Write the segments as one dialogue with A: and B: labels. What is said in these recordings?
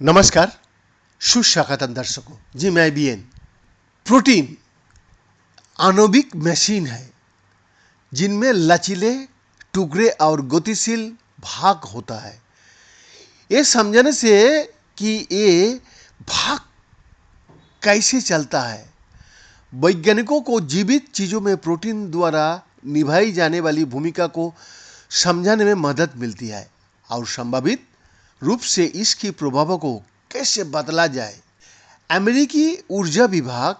A: नमस्कार, सुस्वागतम दर्शकों। जी मैं बीएन। प्रोटीन आणविक मशीन है जिनमें लचीले टुकड़े और गतिशील भाग होता है। ये समझने से कि ये भाग कैसे चलता है, वैज्ञानिकों को जीवित चीजों में प्रोटीन द्वारा निभाई जाने वाली भूमिका को समझने में मदद मिलती है और संभावित रूप से इसकी प्रभावों को कैसे बदला जाए। अमेरिकी ऊर्जा विभाग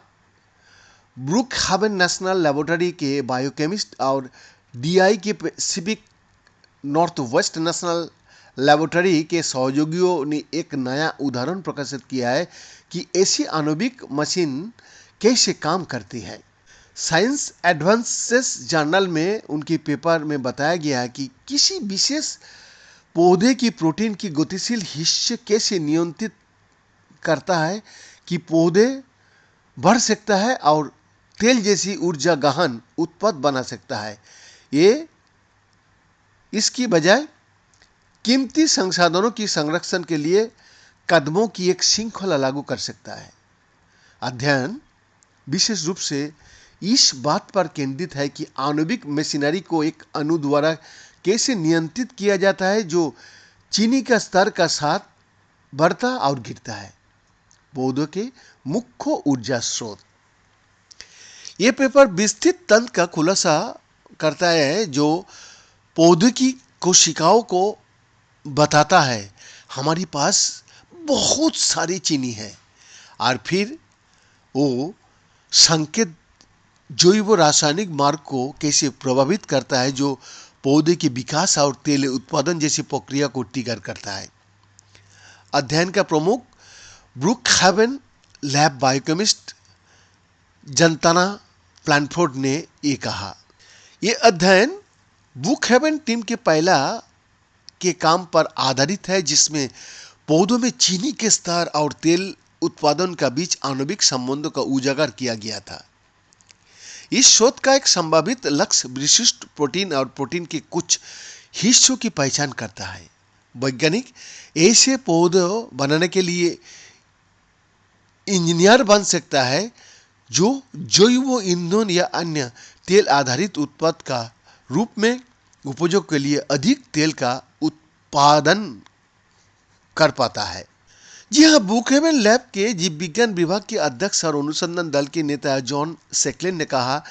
A: ब्रुकहावेन नेशनल लेबोरेटरी के बायोकेमिस्ट और डीआई के पैसिफिक नॉर्थवेस्ट नेशनल लेबोरेटरी के सहयोगियों ने एक नया उदाहरण प्रकाशित किया है कि ऐसी आणविक मशीन कैसे काम करती है। साइंस एडवांसेस जर्नल में उनके पेपर में बताया गया है कि किसी विशेष पौधे की प्रोटीन की गतिशील हिस्से कैसे नियंत्रित करता है कि पौधे बढ़ सकता है और तेल जैसी ऊर्जा गहन उत्पाद बना सकता है। ये इसकी बजाय कीमती संसाधनों की संरक्षण के लिए कदमों की एक श्रृंखला लागू कर सकता है। अध्ययन विशेष रूप से इस बात पर केंद्रित है कि आणविक मशीनरी को एक अणु द्वारा कैसे नियंत्रित किया जाता है जो चीनी का स्तर का साथ बढ़ता और गिरता है। पौधों के मुख्य ऊर्जा स्रोत। यह पेपर विस्तृत तंत्र का खुलासा करता है जो पौधे की कोशिकाओं को बताता है हमारे पास बहुत सारी चीनी है और फिर वो संकेत जैव रासायनिक मार्ग को कैसे प्रभावित करता है जो पौधे के विकास और तेल उत्पादन जैसी प्रक्रिया को ट्रिगर करता है। अध्ययन का प्रमुख ब्रुकहावेन लैब बायोकेमिस्ट जंताना प्लैनफोर्ड ने ये कहा। ये अध्ययन ब्रुकहावेन टीम के पहला के काम पर आधारित है जिसमें पौधों में चीनी के स्तर और तेल उत्पादन का बीच आणविक संबंधों का उजागर किया गया था। इस शोध का एक संभावित लक्ष्य विशिष्ट प्रोटीन और प्रोटीन के कुछ हिस्सों की पहचान करता है। वैज्ञानिक ऐसे पौधे बनाने के लिए इंजीनियर बन सकता है जो जैव ईंधन या अन्य तेल आधारित उत्पाद का रूप में उपयोग के लिए अधिक तेल का उत्पादन कर पाता है। जी हाँ, ब्रुकहावेन लैब के जीव विज्ञान विभाग के अध्यक्ष और अनुसंधान दल के नेता जॉन सेक्लेन ने कहा,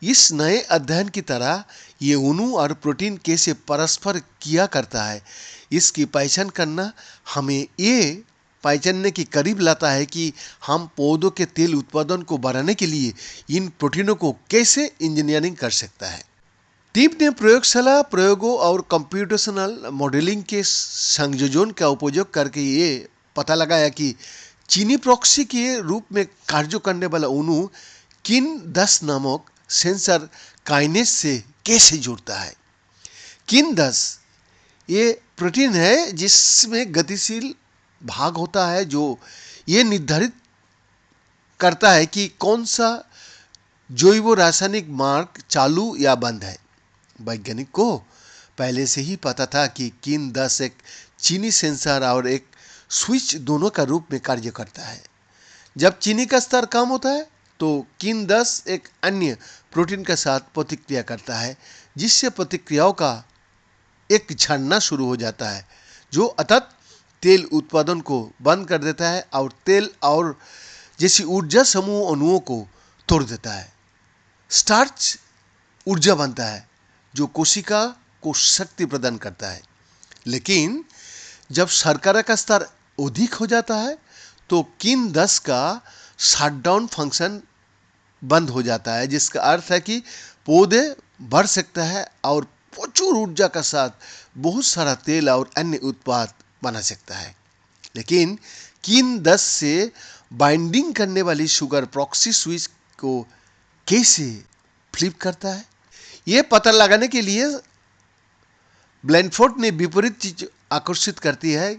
A: इस नए अध्ययन की तरह ये अणु और प्रोटीन कैसे परस्पर क्रिया करता है इसकी पहचान करना हमें ये पहचानने के करीब लाता है कि हम पौधों के तेल उत्पादन को बढ़ाने के लिए इन प्रोटीनों को कैसे इंजीनियरिंग कर सकता है। टीम ने प्रयोगशाला प्रयोगों और कंप्यूटेशनल मॉडलिंग के संयोजन का उपयोग करके ये पता लगाया कि चीनी प्रॉक्सी के रूप में कार्य करने वाला अणु किन-10 नामक सेंसर काइनेज से कैसे जुड़ता है। किन-10 ये प्रोटीन है जिसमें गतिशील भाग होता है जो ये निर्धारित करता है कि कौन सा जैव रासायनिक मार्ग चालू या बंद है। वैज्ञानिक को पहले से ही पता था कि किन-10 एक चीनी सेंसर और एक स्विच दोनों का रूप में कार्य करता है। जब चीनी का स्तर कम होता है तो किन-10 एक अन्य प्रोटीन के साथ प्रतिक्रिया करता है जिससे प्रतिक्रियाओं का एक झरना शुरू हो जाता है जो अतत तेल उत्पादन को बंद कर देता है और तेल और जैसी ऊर्जा समूह अणुओं को तोड़ देता है। स्टार्च ऊर्जा बनता है जो कोशिका को शक्ति प्रदान करता है। लेकिन जब शर्करा का स्तर अधिक हो जाता है तो किन-10 का शटडाउन फंक्शन बंद हो जाता है जिसका अर्थ है कि पौधे बढ़ सकता है और प्रचुर ऊर्जा के साथ बहुत सारा तेल और अन्य उत्पाद बना सकता है। लेकिन किन-10 से बाइंडिंग करने वाली शुगर प्रॉक्सी स्विच को कैसे फ्लिप करता है यह पता लगाने के लिए ब्लैनफोर्ड ने विपरीत चीज आकर्षित करती है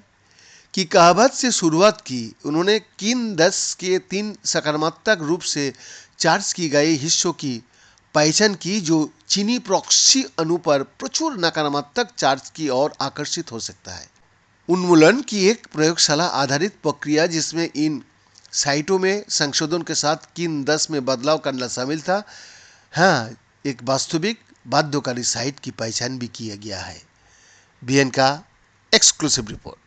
A: कि कहावत से शुरुआत की। उन्होंने किन-10 के 3 सकारात्मक रूप से चार्ज की गई हिस्सों की पहचान की जो चीनी प्रॉक्सी अणु पर प्रचुर नकारात्मक चार्ज की ओर आकर्षित हो सकता है। उन्मूलन की एक प्रयोगशाला आधारित प्रक्रिया जिसमें इन साइटों में संशोधन के साथ किन 10 में बदलाव करना शामिल था। हाँ, एक वास्तविक बाध्यकारी साइट की पहचान भी किया गया है। बीएन का एक्सक्लूसिव रिपोर्ट।